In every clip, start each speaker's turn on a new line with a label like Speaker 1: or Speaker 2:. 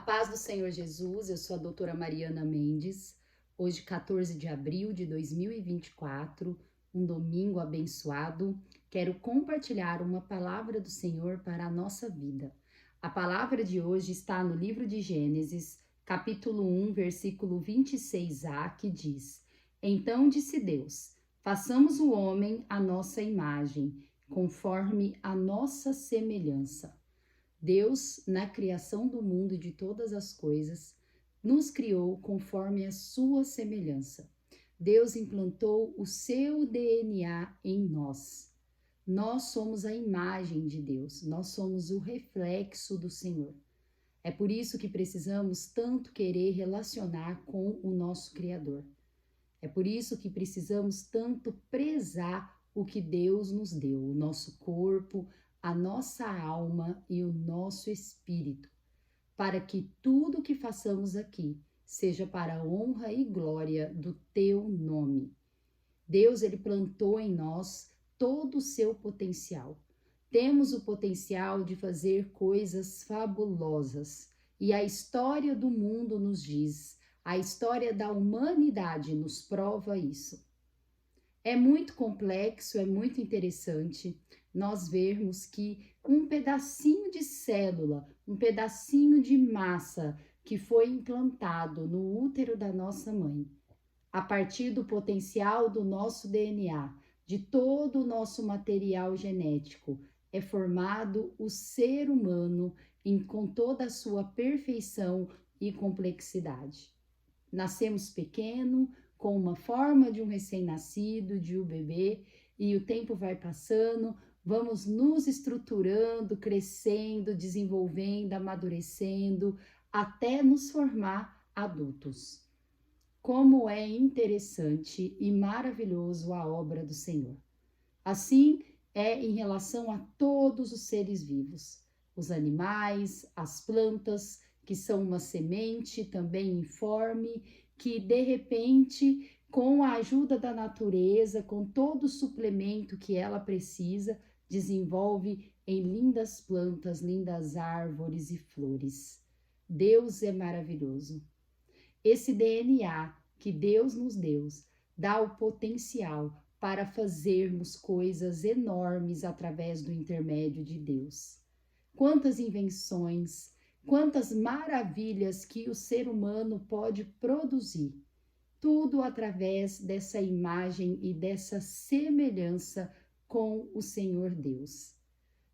Speaker 1: Paz do Senhor Jesus, eu sou a doutora Mariana Mendes. Hoje, 14 de abril de 2024, um domingo abençoado, quero compartilhar uma palavra do Senhor para a nossa vida. A palavra de hoje está no livro de Gênesis, capítulo 1, versículo 26a, que diz: Então disse Deus, façamos o homem à nossa imagem, conforme a nossa semelhança. Deus, na criação do mundo e de todas as coisas, nos criou conforme a sua semelhança. Deus implantou o seu DNA em nós. Nós somos a imagem de Deus, nós somos o reflexo do Senhor. É por isso que precisamos tanto querer relacionar com o nosso Criador. É por isso que precisamos tanto prezar o que Deus nos deu, o nosso corpo, a nossa alma e o nosso espírito, para que tudo que façamos aqui seja para a honra e glória do teu nome. Deus, ele plantou em nós todo o seu potencial. Temos o potencial de fazer coisas fabulosas e a história do mundo nos diz, a história da humanidade nos prova isso. É muito complexo, é muito interessante nós vermos que um pedacinho de célula, um pedacinho de massa que foi implantado no útero da nossa mãe, a partir do potencial do nosso DNA, de todo o nosso material genético, é formado o ser humano com toda a sua perfeição e complexidade. Nascemos pequeno, com uma forma de um recém-nascido, de um bebê, e o tempo vai passando, vamos nos estruturando, crescendo, desenvolvendo, amadurecendo, até nos formar adultos. Como é interessante e maravilhoso a obra do Senhor. Assim é em relação a todos os seres vivos, os animais, as plantas, que são uma semente também informe, que de repente, com a ajuda da natureza, com todo o suplemento que ela precisa, desenvolve em lindas plantas, lindas árvores e flores. Deus é maravilhoso. Esse DNA que Deus nos deu dá o potencial para fazermos coisas enormes através do intermédio de Deus. Quantas invenções, quantas maravilhas que o ser humano pode produzir, tudo através dessa imagem e dessa semelhança com o Senhor Deus.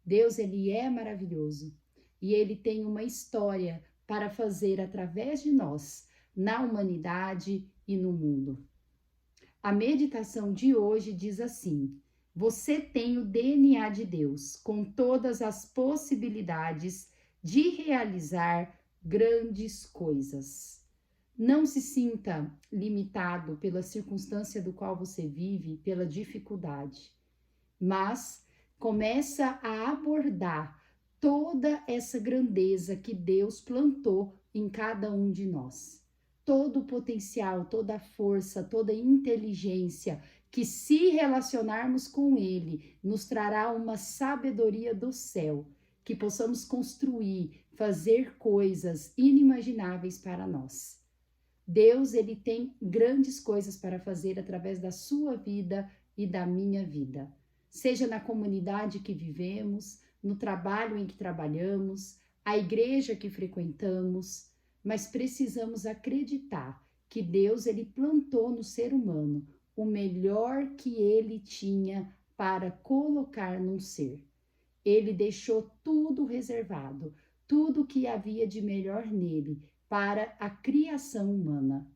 Speaker 1: Deus, ele é maravilhoso e ele tem uma história para fazer através de nós, na humanidade e no mundo. A meditação de hoje diz assim: você tem o DNA de Deus, com todas as possibilidades de realizar grandes coisas. Não se sinta limitado pela circunstância do qual você vive, pela dificuldade, mas começa a abordar toda essa grandeza que Deus plantou em cada um de nós. Todo o potencial, toda a força, toda a inteligência, que se relacionarmos com Ele, nos trará uma sabedoria do céu, que possamos construir, fazer coisas inimagináveis para nós. Deus, ele tem grandes coisas para fazer através da sua vida e da minha vida. Seja na comunidade que vivemos, no trabalho em que trabalhamos, a igreja que frequentamos, mas precisamos acreditar que Deus, ele plantou no ser humano o melhor que ele tinha para colocar num ser. Ele deixou tudo reservado, tudo que havia de melhor nele para a criação humana.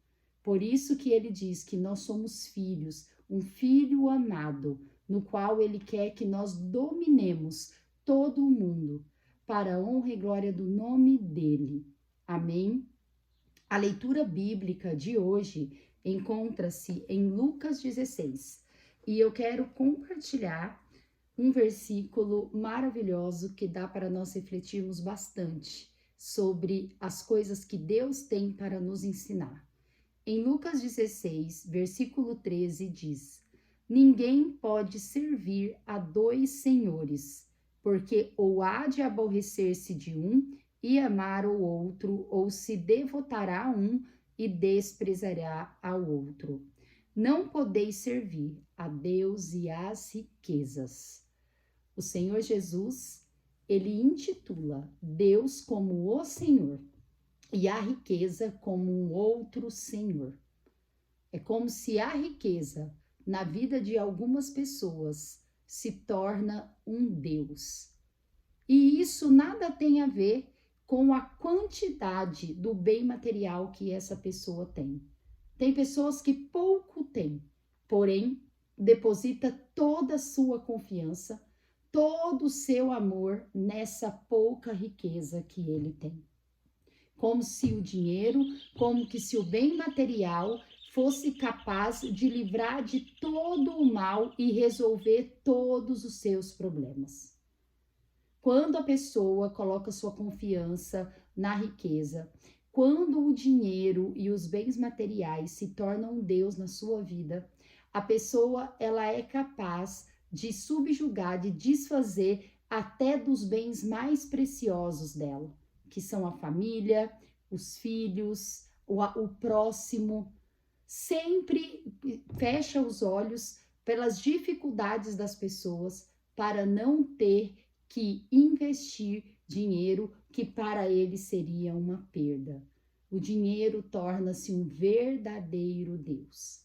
Speaker 1: Por isso que ele diz que nós somos filhos, um filho amado, no qual ele quer que nós dominemos todo o mundo, para a honra e glória do nome dele. Amém? A leitura bíblica de hoje encontra-se em Lucas 16 e eu quero compartilhar um versículo maravilhoso que dá para nós refletirmos bastante sobre as coisas que Deus tem para nos ensinar. Em Lucas 16, versículo 13 diz: ninguém pode servir a dois senhores, porque ou há de aborrecer-se de um e amar o outro, ou se devotará a um e desprezará ao outro. Não podeis servir a Deus e às riquezas. O Senhor Jesus, ele intitula Deus como o Senhor e a riqueza como um outro senhor. É como se a riqueza na vida de algumas pessoas se torna um Deus. E isso nada tem a ver com a quantidade do bem material que essa pessoa tem. Tem pessoas que pouco têm, porém deposita toda a sua confiança, todo o seu amor nessa pouca riqueza que ele tem. Como se o dinheiro, como que se o bem material fosse capaz de livrar de todo o mal e resolver todos os seus problemas. Quando a pessoa coloca sua confiança na riqueza, quando o dinheiro e os bens materiais se tornam um Deus na sua vida, a pessoa ela é capaz de subjugar, de desfazer até dos bens mais preciosos dela, que são a família, os filhos, o próximo. Sempre fecha os olhos pelas dificuldades das pessoas para não ter que investir dinheiro que para ele seria uma perda. O dinheiro torna-se um verdadeiro Deus.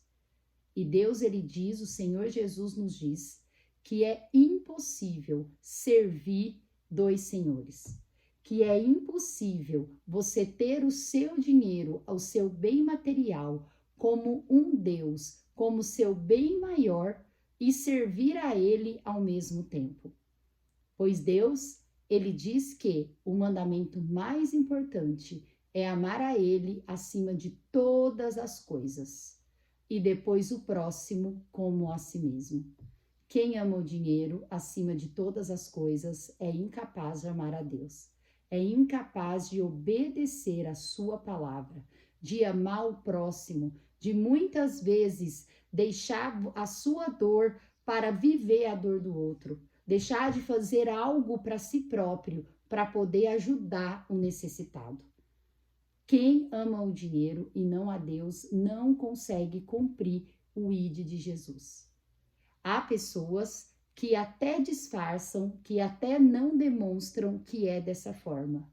Speaker 1: E Deus, ele diz, o Senhor Jesus nos diz, que é impossível servir dois senhores. Que é impossível você ter o seu dinheiro, o seu bem material, como um Deus, como seu bem maior e servir a ele ao mesmo tempo. Pois Deus, ele diz que o mandamento mais importante é amar a ele acima de todas as coisas e depois o próximo como a si mesmo. Quem ama o dinheiro acima de todas as coisas é incapaz de amar a Deus. É incapaz de obedecer a sua palavra, de amar o próximo, de muitas vezes deixar a sua dor para viver a dor do outro. Deixar de fazer algo para si próprio, para poder ajudar o necessitado. Quem ama o dinheiro e não a Deus não consegue cumprir o ID de Jesus. Há pessoas que até disfarçam, que até não demonstram que é dessa forma.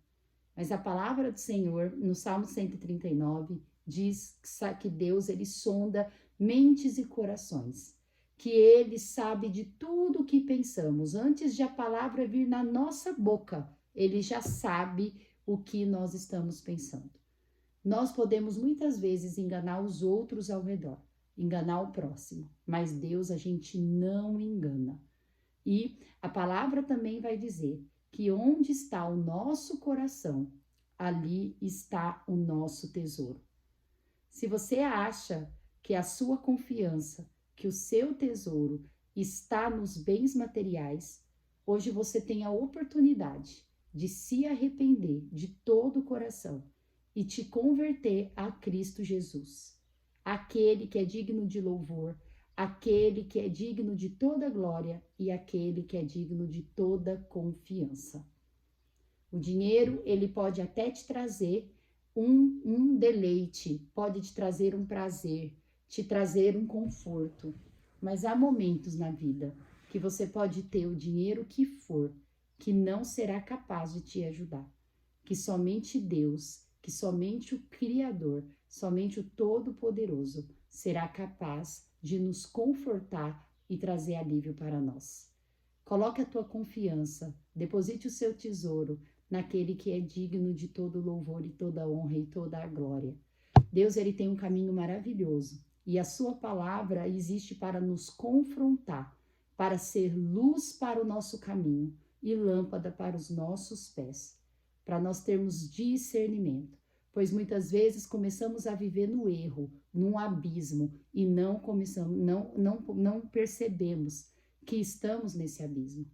Speaker 1: Mas a palavra do Senhor, no Salmo 139, diz que Deus, ele sonda mentes e corações. Que ele sabe de tudo o que pensamos. Antes de a palavra vir na nossa boca, ele já sabe o que nós estamos pensando. Nós podemos muitas vezes enganar os outros ao redor, enganar o próximo, mas Deus a gente não engana. E a palavra também vai dizer que onde está o nosso coração, ali está o nosso tesouro. Se você acha que a sua confiança, que o seu tesouro está nos bens materiais, hoje você tem a oportunidade de se arrepender de todo o coração e te converter a Cristo Jesus, aquele que é digno de louvor, aquele que é digno de toda glória e aquele que é digno de toda confiança. O dinheiro, ele pode até te trazer um deleite, pode te trazer um prazer, te trazer um conforto, mas há momentos na vida que você pode ter o dinheiro que for, que não será capaz de te ajudar, que somente Deus, que somente o Criador, somente o Todo-Poderoso será capaz de nos confortar e trazer alívio para nós. Coloque a tua confiança, deposite o seu tesouro naquele que é digno de todo louvor e toda honra e toda a glória. Deus, ele tem um caminho maravilhoso e a sua palavra existe para nos confrontar, para ser luz para o nosso caminho e lâmpada para os nossos pés, para nós termos discernimento, pois muitas vezes começamos a viver no erro, num abismo e não percebemos que estamos nesse abismo.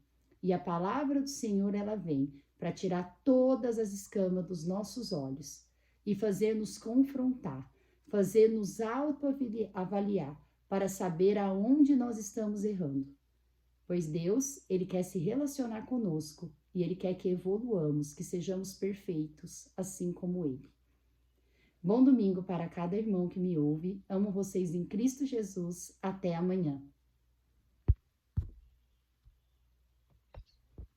Speaker 1: E a palavra do Senhor, ela vem para tirar todas as escamas dos nossos olhos e fazer-nos confrontar, fazer-nos autoavaliar para saber aonde nós estamos errando. Pois Deus, ele quer se relacionar conosco e Ele quer que evoluamos, que sejamos perfeitos, assim como Ele. Bom domingo para cada irmão que me ouve. Amo vocês em Cristo Jesus. Até amanhã.